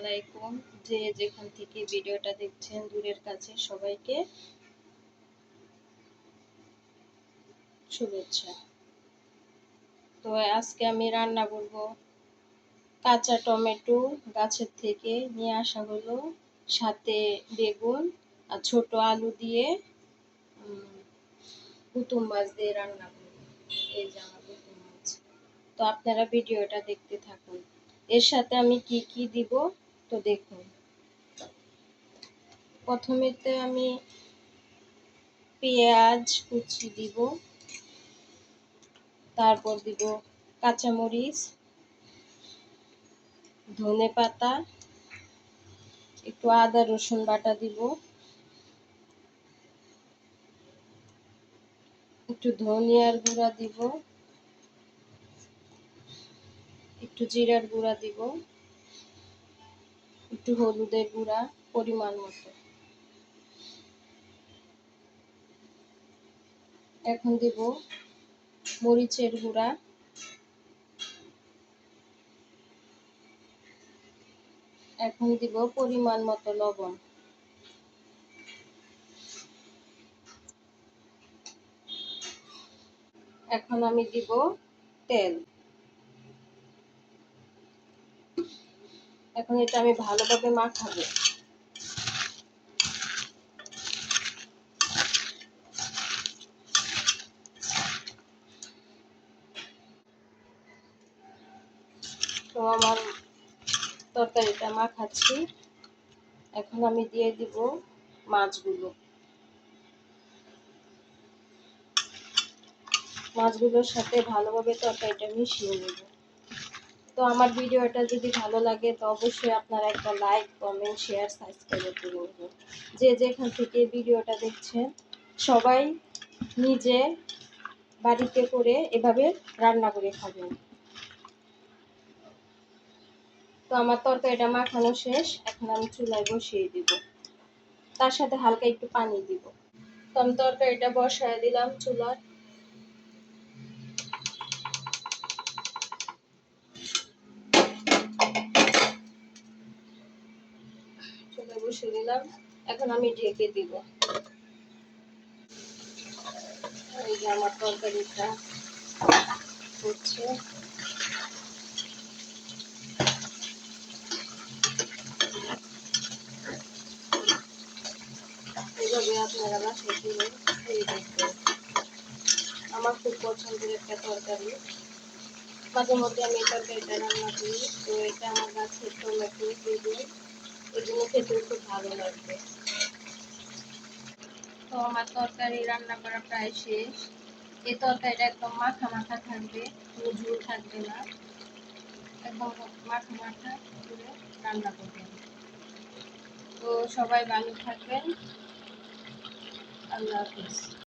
আলাইকুম। যে যেখান থেকে ভিডিওটা দেখছেন দূরের কাছে সবাইকে শুভেচ্ছা। তো আজকে আমি রান্না করব কাঁচা টমেটো গাছের থেকে নিয়ে আসা হলো, সাথে বেগুন আর ছোট আলু দিয়ে পুতুম মাছ দিয়ে রান্না করব। এই যে আমার পুতুম মাছ। তো আপনারা ভিডিওটা দেখতে থাকুন। এর সাথে আমি কি কি দিব তো দেখুন। প্রথমেতে আমি পেঁয়াজ কুচি দিব, তারপর দিব কাঁচামরিচ, ধনেপাতা, একটু আদা রসুন বাটা দিব, একটু ধনিয়ার গুঁড়া দিব, একটু জিরার গুঁড়া দিব, একটু হলুদের গুঁড়া পরিমাণ মতো। এখন দিব মরিচের গুঁড়া, এখন দিব পরিমাণ মতো লবণ। এখন আমি দিব তেল। এখন এটা আমি ভালোভাবে মাখাবো। তো আমার তরকারিটা মাখাচ্ছি, এখন আমি দিয়ে দিব মাছগুলো। মাছগুলোর সাথে ভালোভাবে তরকারিটা মিশিয়ে নেব। তো আমার ভিডিওটা যদি ভালো লাগে তো অবশ্যই আপনারা একটা লাইক, কমেন্ট, শেয়ার, সাবস্ক্রাইব করে নেবেন। যে যেখান থেকে ভিডিওটা দেখছেন সবাই নিজে বাড়িতে করে এভাবে রান্না করে খাবেন। তো আমার তরকারিটা মাখানো শেষ, এখন আমি চুলায় বসিয়ে দিব, তার সাথে হালকা একটু পানি দিব। তো আমি তরকারিটা বসায় দিলাম চুলায়। চুলায় বসিয়ে দিলাম, এখন আমি ঢেকে দিব। এই যে আমার তরকারিটা হচ্ছে। এইভাবে আপনারা বাসায় দিলে খেয়ে দেখবেন। আমার খুব পছন্দের একটা তরকারি। মাঝে মধ্যে আমি এই তরকারিটা রান্না করি। তো এটা আমার গাছের টমেটো, বেগুন, এগুলো খেতেও খুব ভালো লাগবে। তো আমার তরকারি রান্না করা প্রায় শেষ। এই তরকারিটা একদম মাখা মাখা থাকবে, কোনো ঝোল থাকবে না, একদম মাখা মাখা করে রান্না করবেন। তো সবাই ভালো থাকবেন। আল্লাহ হাফিজ।